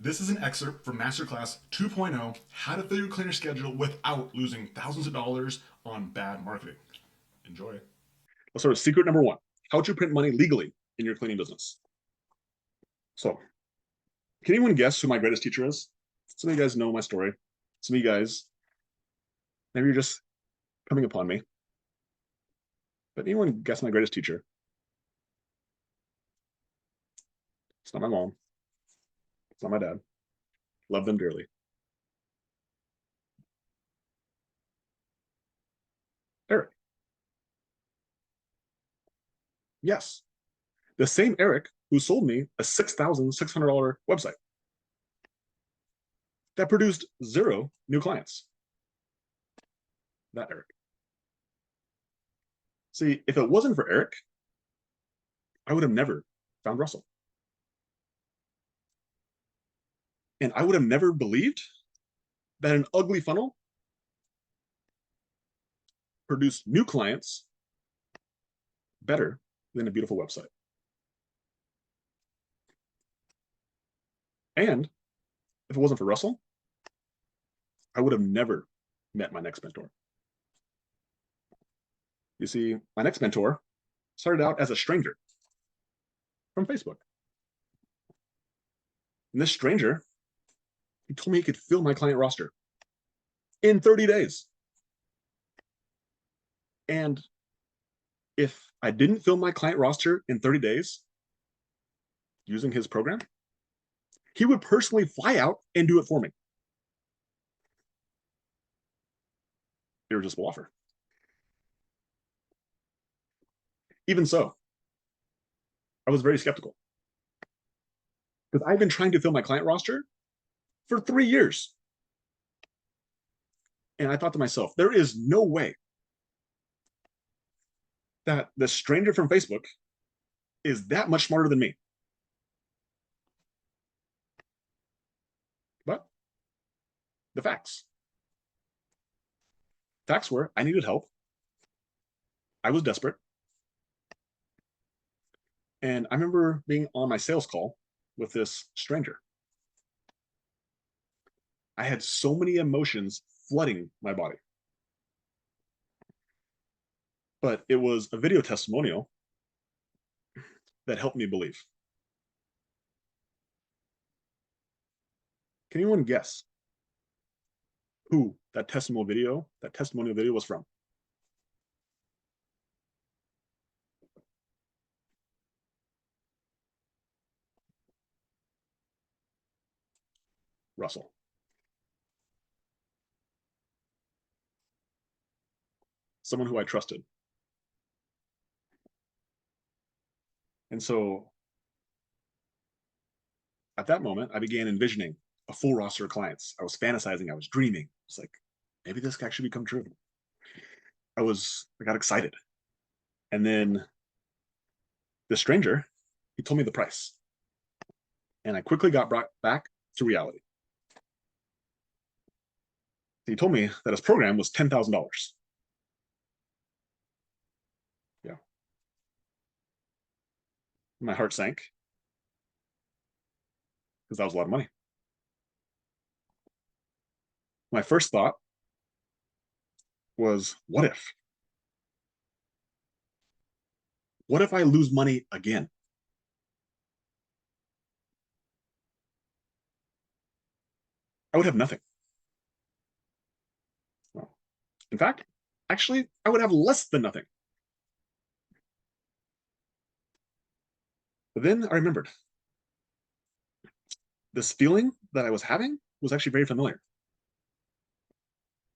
This is an excerpt from Masterclass 2.0, How to Fill Your Cleaner Schedule Without Losing Thousands of Dollars on Bad Marketing. Enjoy. Let's start with secret number one. How to print money legally in your cleaning business. So, can anyone guess who my greatest teacher is? Some of you guys know my story. Some of you guys, maybe you're just coming upon me. But anyone guess my greatest teacher? It's not my mom. It's not my dad. Love them dearly. Eric. Yes. The same Eric who sold me a $6,600 website that produced 0 new clients. That Eric. See, if it wasn't for Eric, I would have never found Russell. And I would have never believed that an ugly funnel produced new clients better than a beautiful website. And if it wasn't for Russell, I would have never met my next mentor. You see, my next mentor started out as a stranger from Facebook. And this stranger, he told me he could fill my client roster in 30 days. And if I didn't fill my client roster in 30 days using his program, he would personally fly out and do it for me. Irresistible offer. Even so, I was very skeptical because I've been trying to fill my client roster for 3 years. And I thought to myself, there is no way that the stranger from Facebook is that much smarter than me. But the facts were I needed help. I was desperate. And I remember being on my sales call with this stranger. I had so many emotions flooding my body. But it was a video testimonial that helped me believe. Can anyone guess who that testimonial video was from? Russell. Someone who I trusted. And so at that moment, I began envisioning a full roster of clients. I was fantasizing, I was dreaming. It's like, maybe this could actually become true. I got excited. And then the stranger, he told me the price. And I quickly got brought back to reality. He told me that his program was $10,000. Yeah. My heart sank because that was a lot of money. My first thought was, what if? What if I lose money again? I would have nothing. Well, in fact, actually, I would have less than nothing. But then I remembered this feeling that I was having was actually very familiar.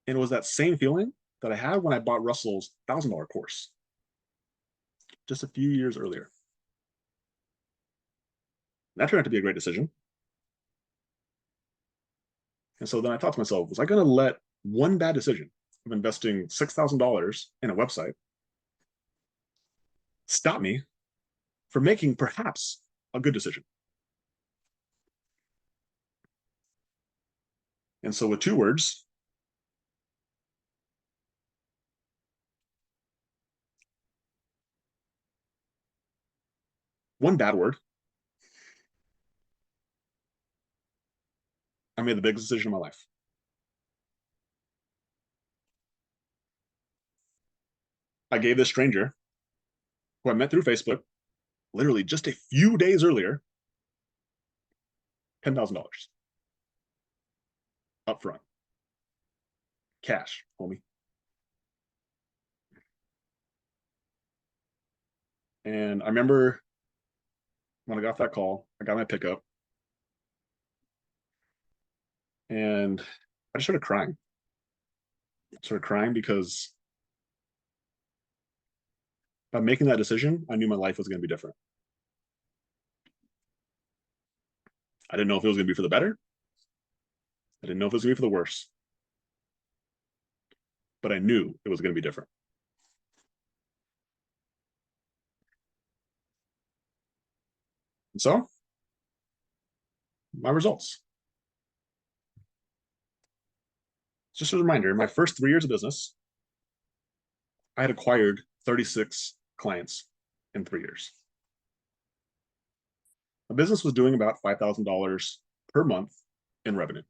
And it was that same feeling that I had when I bought Russell's $1,000 course just a few years earlier. That turned out to be a great decision. And so then I thought to myself, was I going to let one bad decision of investing $6,000 in a website stop me from making perhaps a good decision? And so with 2 words, one bad word, I made the biggest decision of my life. I gave this stranger, who I met through Facebook, literally just a few days earlier, $10,000 up front, cash, homie. And I remember when I got that call, I got my pickup, and I just started crying. Because by making that decision, I knew my life was going to be different. I didn't know if it was going to be for the better. I didn't know if it was going to be for the worse, but I knew it was going to be different. And so, my results. Just a reminder, in my first 3 years of business, I had acquired 36 clients in 3 years. My business was doing about $5,000 per month in revenue.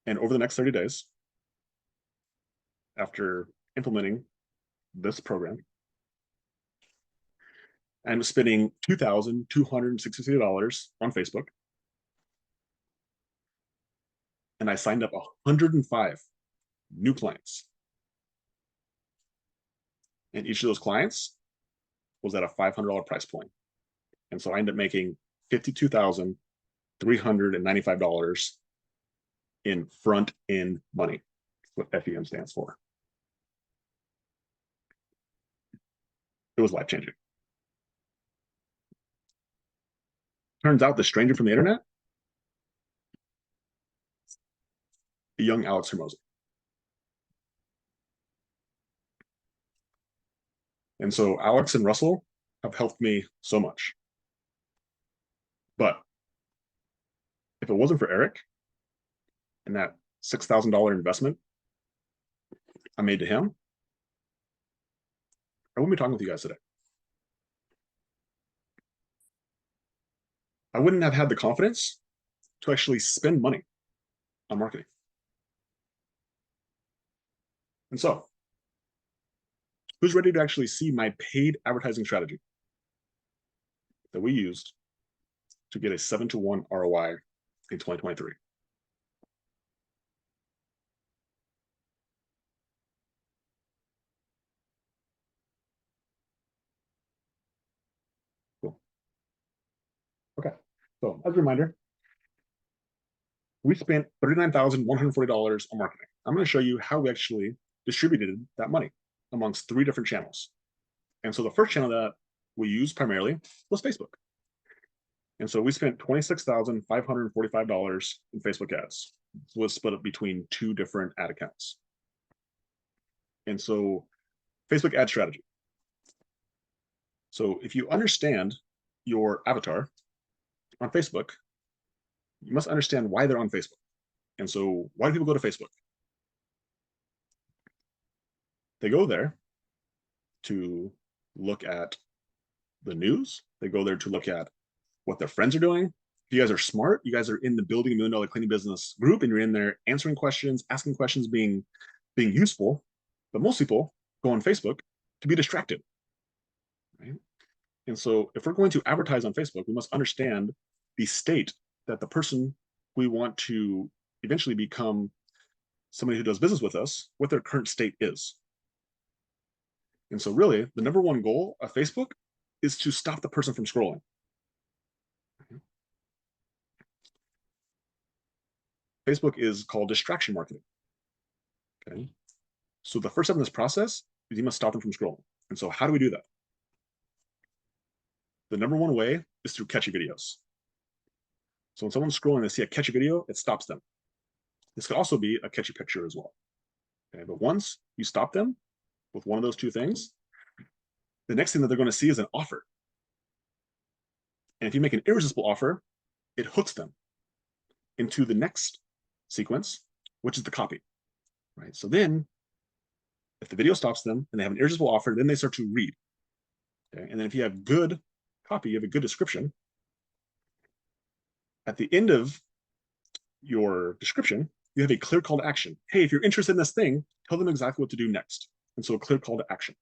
And over the next 30 days, after implementing this program, I'm spending $2,260 on Facebook. And I signed up 105 new clients. And each of those clients was at a $500 price point. And so I ended up making $52,395 in front end money. That's what FEM stands for. It was life changing. Turns out the stranger from the internet, a young Alex Hermosa. And so Alex and Russell have helped me so much. But if it wasn't for Eric and that $6,000 investment I made to him, I wouldn't be talking with you guys today. I wouldn't have had the confidence to actually spend money on marketing. And so, who's ready to actually see my paid advertising strategy that we used to get a 7-to-1 ROI in 2023? Cool. Okay. So, as a reminder, we spent $39,140 on marketing. I'm going to show you how we actually distributed that money amongst 3 different channels. And so the first channel that we used primarily was Facebook. And so we spent $26,545 in Facebook ads. So it was split up between 2 different ad accounts. And so Facebook ad strategy. So if you understand your avatar on Facebook, you must understand why they're on Facebook. And so why do people go to Facebook? They go there to look at the news. They go there to look at what their friends are doing. If you guys are smart, you guys are in the Building a $1 Million Cleaning Business group, and you're in there answering questions, asking questions, being useful. But most people go on Facebook to be distracted, right? And so if we're going to advertise on Facebook, we must understand the state that the person we want to eventually become somebody who does business with us, what their current state is. And so really, the number one goal of Facebook is to stop the person from scrolling. Facebook is called distraction marketing. Okay. So the first step in this process is you must stop them from scrolling. And so how do we do that? The number one way is through catchy videos. So when someone's scrolling, they see a catchy video, it stops them. This could also be a catchy picture as well. Okay. But once you stop them with one of those 2 things, the next thing that they're going to see is an offer. And if you make an irresistible offer, it hooks them into the next sequence, which is the copy, right? So then if the video stops them and they have an irresistible offer, then they start to read. Okay? And then if you have good copy, you have a good description, At the end of your description, you have a clear call to action. Hey, if you're interested in this thing, tell them exactly what to do next. And so a clear call to action.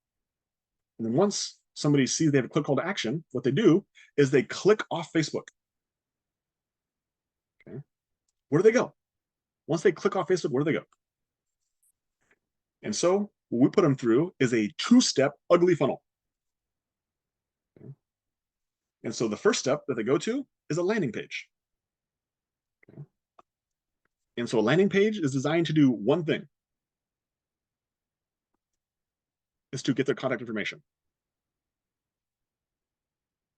And then once somebody sees they have a clear call to action, what they do is they click off Facebook. Okay. Where do they go? Once they click off Facebook, where do they go? And so what we put them through is a two-step ugly funnel. Okay. And so the first step that they go to is a landing page. Okay. And so a landing page is designed to do one thing, is to get their contact information.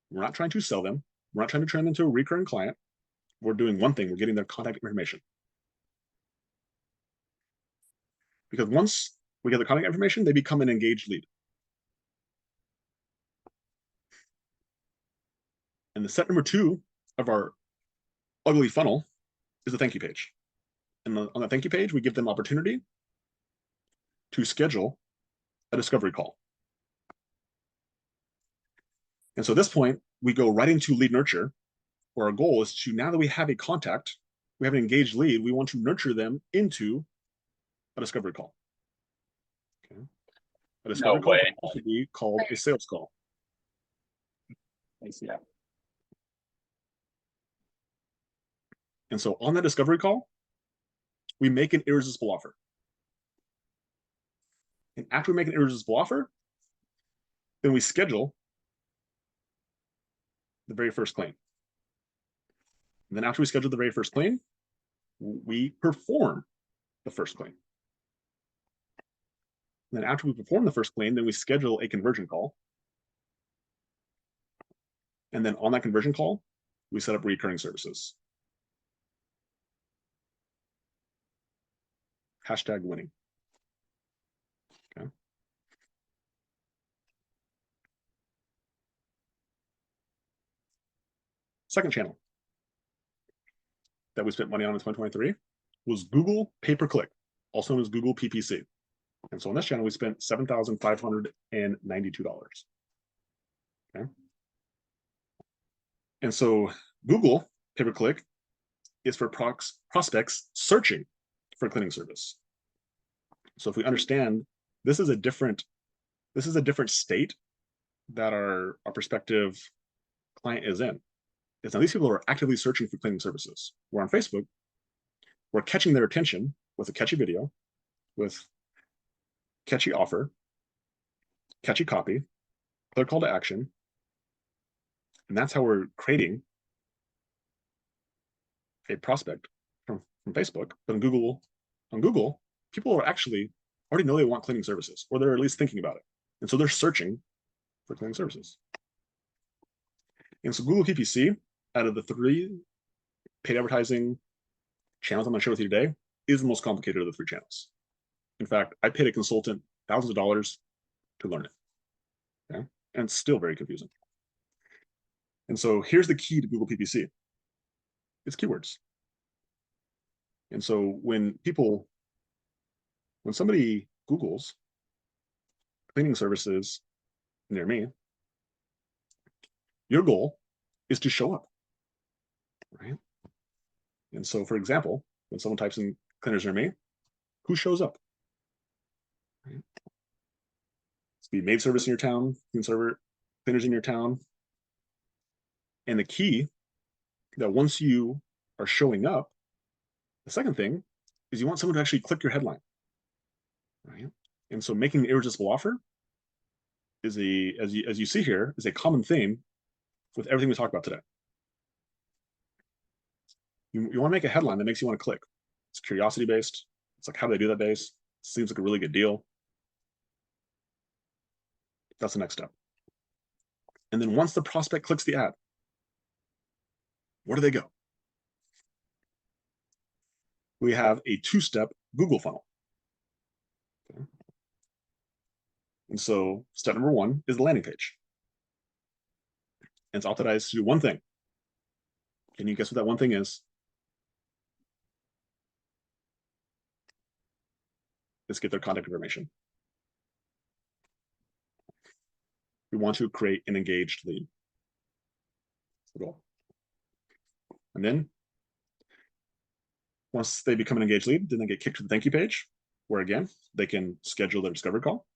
We're not trying to sell them. We're not trying to turn them into a recurring client. We're doing one thing. We're getting their contact information. Because once we get the contact information, they become an engaged lead. And the step number 2 of our ugly funnel is the thank you page. And on the thank you page, we give them opportunity to schedule a discovery call. And so at this point, we go right into lead nurture, where our goal is to, now that we have a contact, we have an engaged lead, we want to nurture them into a discovery call. Okay. A discovery call can also be called a sales call. Yeah. And so on that discovery call, we make an irresistible offer. And after we make an irresistible offer, then we schedule the very first claim. And then after we schedule the very first claim, we perform the first claim. And then after we perform the first claim, then we schedule a conversion call. And then on that conversion call, we set up recurring services. Hashtag winning. Okay. Second channel that we spent money on in 2023 was Google pay-per-click, also known as Google PPC. And so on this channel, we spent $7,592. Okay. And so Google pay-per-click is for prospects searching for a cleaning service. So if we understand this is a different state that our prospective client is in. It's now these people are actively searching for cleaning services. We're on Facebook, we're catching their attention with a catchy video, with catchy offer, catchy copy, clear call to action. And that's how we're creating a prospect from Facebook. But on Google, people are actually already know they want cleaning services, or they're at least thinking about it. And so they're searching for cleaning services. And so Google PPC, out of the 3 paid advertising channels I'm going to share with you today, is the most complicated of the 3 channels. In fact, I paid a consultant thousands of dollars to learn it. Okay? And it's still very confusing. And so here's the key to Google PPC. It's keywords. And so when somebody Googles cleaning services near me, your goal is to show up, right? And so, for example, when someone types in cleaners near me, who shows up? Right? It's be maid service in your town, cleaners in your town. And the key that once you are showing up, the second thing is you want someone to actually click your headline, right? And so making an irresistible offer is as you see here, is a common theme with everything we talked about today. You want to make a headline that makes you want to click. It's curiosity based. It's like, how do they do that base? Seems like a really good deal. That's the next step. And then once the prospect clicks the ad, where do they go? We have a 2-step Google funnel. Okay. And so step number 1 is the landing page. And it's optimized to do one thing. Can you guess what that one thing is? Let's get their contact information. We want to create an engaged lead. That's the goal. And then once they become an engaged lead, then they get kicked to the thank you page, where again, they can schedule their discovery call.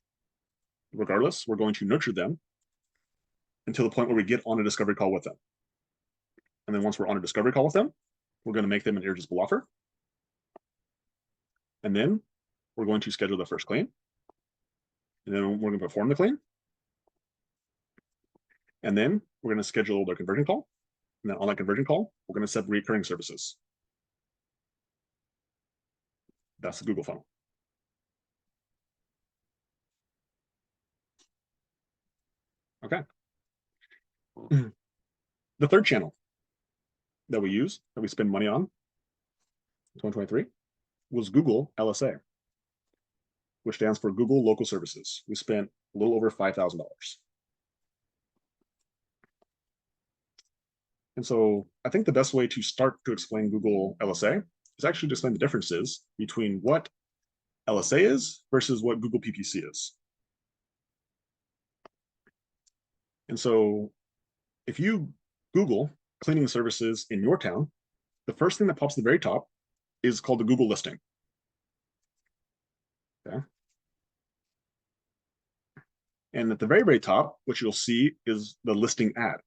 Regardless, we're going to nurture them until the point where we get on a discovery call with them. And then once we're on a discovery call with them, we're going to make them an irresistible offer. And then we're going to schedule the first clean. And then we're going to perform the clean. And then we're going to schedule their conversion call. And then on that conversion call, we're going to set recurring services. That's the Google funnel. Okay. The third channel that we use, that we spend money on in 2023, was Google LSA, which stands for Google Local Services. We spent a little over $5,000. And so I think the best way to start to explain Google LSA is actually to explain the differences between what LSA is versus what Google PPC is. And so if you Google cleaning services in your town, the first thing that pops at the very top is called the Google listing. Okay. And at the very, very top, what you'll see is the listing ad.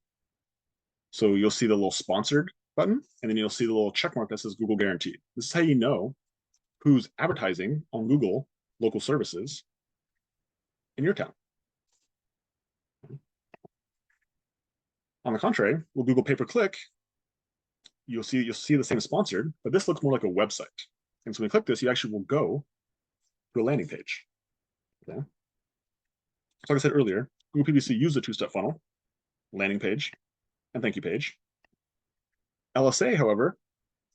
So you'll see the little sponsored button, and then you'll see the little check mark that says Google Guaranteed. This is how you know who's advertising on Google local services in your town. On the contrary, with Google pay-per-click, you'll see the same sponsored, but this looks more like a website. And so when you click this, you actually will go to a landing page. Okay. So like I said earlier, Google PPC uses a two-step funnel, landing page, and thank you page. LSA, however,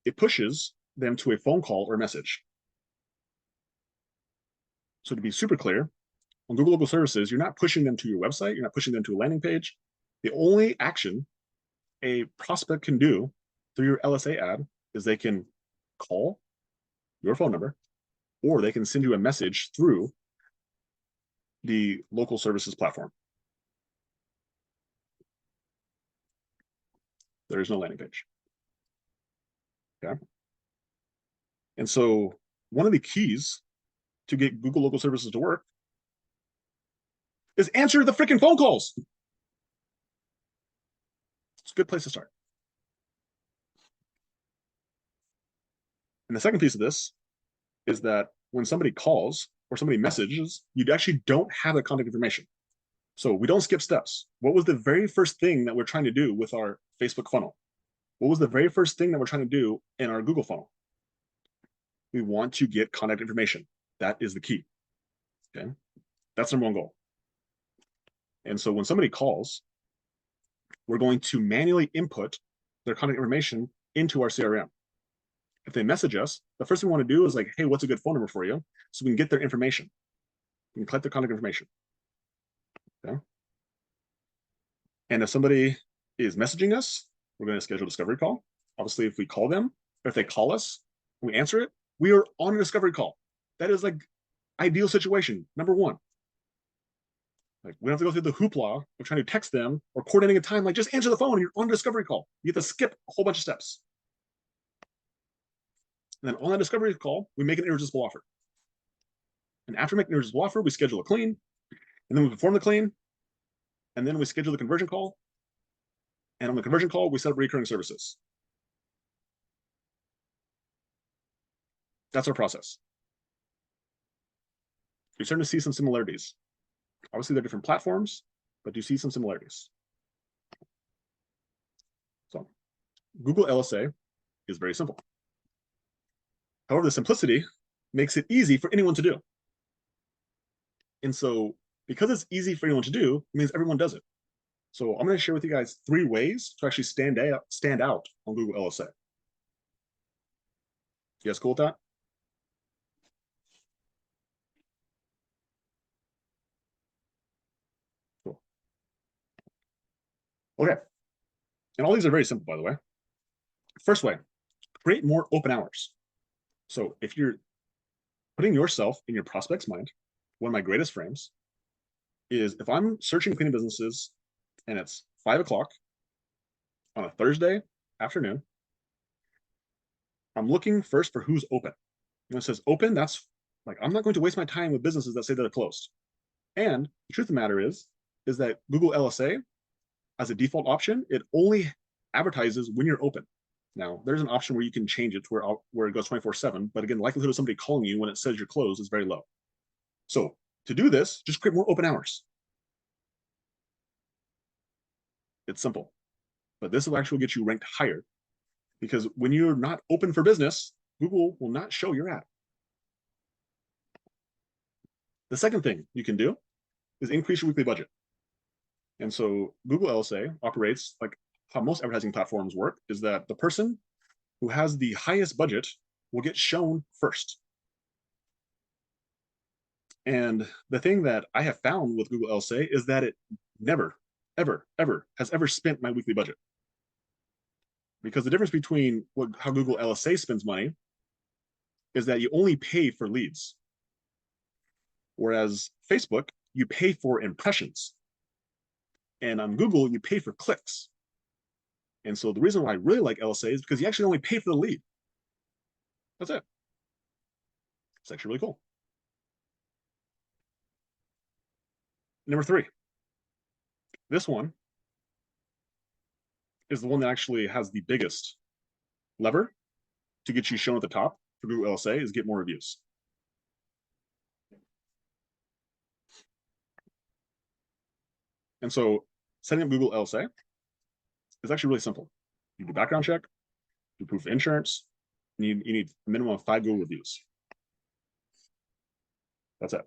it pushes them to a phone call or message. So to be super clear, on Google Local Services, you're not pushing them to your website, you're not pushing them to a landing page. The only action a prospect can do through your LSA ad is they can call your phone number, or they can send you a message through the local services platform. There is no landing page. Okay. And so one of the keys to get Google Local Services to work is answer the freaking phone calls. It's a good place to start. And the second piece of this is that when somebody calls or somebody messages, you actually don't have the contact information. So we don't skip steps. What was the very first thing that we're trying to do with our Facebook funnel? What was the very first thing that we're trying to do in our Google funnel? We want to get contact information. That is the key. Okay. That's number one goal. And so when somebody calls, we're going to manually input their contact information into our CRM. If they message us, the first thing we want to do is like, hey, what's a good phone number for you? So we can get their information. We can collect their contact information. Okay. And if somebody is messaging us, we're going to schedule a discovery call. Obviously, if we call them, or if they call us, and we answer it, we are on a discovery call. That is like ideal situation, number one. Like we don't have to go through the hoopla of trying to text them or coordinating a time. Like just answer the phone and you're on a discovery call. You have to skip a whole bunch of steps. And then on that discovery call, we make an irresistible offer. And after making an irresistible offer, we schedule a clean, and then we perform the clean, and then we schedule the conversion call. And on the conversion call, we set up recurring services. That's our process. You're starting to see some similarities. Obviously, they're different platforms, but you see some similarities. So Google LSA is very simple. However, the simplicity makes it easy for anyone to do. And so because it's easy for anyone to do, it means everyone does it. So I'm going to share with you guys 3 ways to actually stand out on Google LSA. You guys cool with that? Cool. Okay. And all these are very simple, by the way. First way, create more open hours. So if you're putting yourself in your prospect's mind, one of my greatest frames is if I'm searching cleaning businesses and it's 5 o'clock on a Thursday afternoon, I'm looking first for who's open. When it says open, that's like, I'm not going to waste my time with businesses that say they're closed. And the truth of the matter is that Google LSA, as a default option, it only advertises when you're open. Now, there's an option where you can change it to where it goes 24/7. But again, the likelihood of somebody calling you when it says you're closed is very low. So to do this, just create more open hours. It's simple. But this will actually get you ranked higher, because when you're not open for business, Google will not show your ad. The second thing you can do is increase your weekly budget. And so Google LSA operates like how most advertising platforms work, is that the person who has the highest budget will get shown first. And the thing that I have found with Google LSA is that it never, ever, ever has ever spent my weekly budget. Because the difference between how Google LSA spends money is that you only pay for leads. Whereas Facebook, you pay for impressions. And on Google, you pay for clicks. And so the reason why I really like LSA is because you actually only pay for the lead. That's it. It's actually really cool. Number 3. This one is the one that actually has the biggest lever to get you shown at the top for Google LSA, is get more reviews. And so setting up Google LSA is actually really simple. You do background check, do proof of insurance, and you need a minimum of 5 Google reviews. That's it.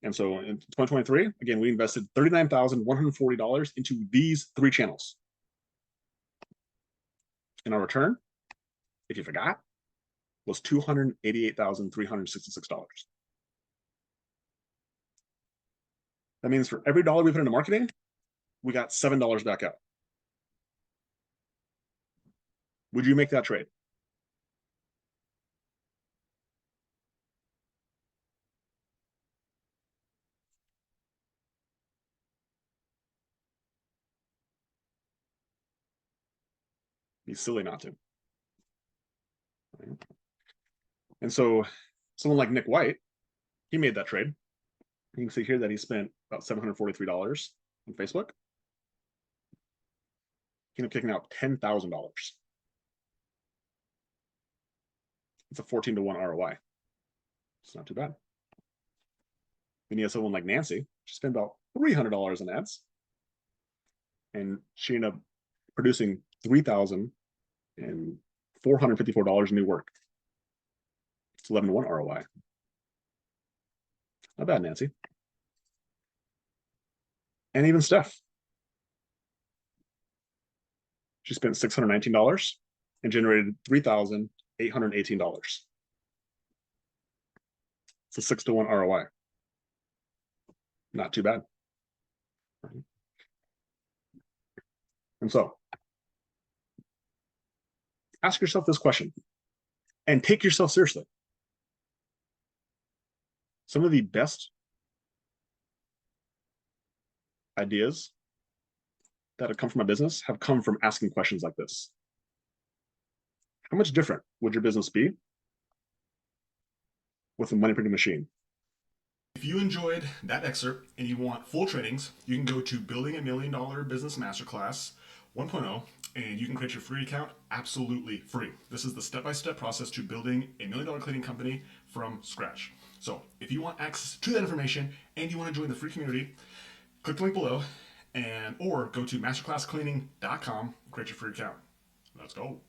And so in 2023, again, we invested $39,140 into these 3 channels. And our return, if you forgot, was $288,366. That means for every dollar we put into marketing, we got $7 back out. Would you make that trade? Be silly not to. And so someone like Nick White, he made that trade. You can see here that he spent about $743 on Facebook. He ended up kicking out $10,000. It's a 14-to-1 ROI. It's not too bad. Then you have someone like Nancy. She spent about $300 on ads, and she ended up producing $3,454 in new work. It's 11-to-1 ROI. Not bad, Nancy. And even Steph. She spent $619 and generated $3,818. It's a 6-to-1 ROI. Not too bad. And so ask yourself this question and take yourself seriously. Some of the best ideas that have come from my business have come from asking questions like this. How much different would your business be with a money printing machine? If you enjoyed that excerpt and you want full trainings, you can go to Building a $1 Million Business Masterclass 1.0, and you can create your free account absolutely free. This is the step-by-step process to building a $1 million cleaning company from scratch. So if you want access to that information and you want to join the free community, click the link below, or go to masterclasscleaning.com, create your free account. Let's go.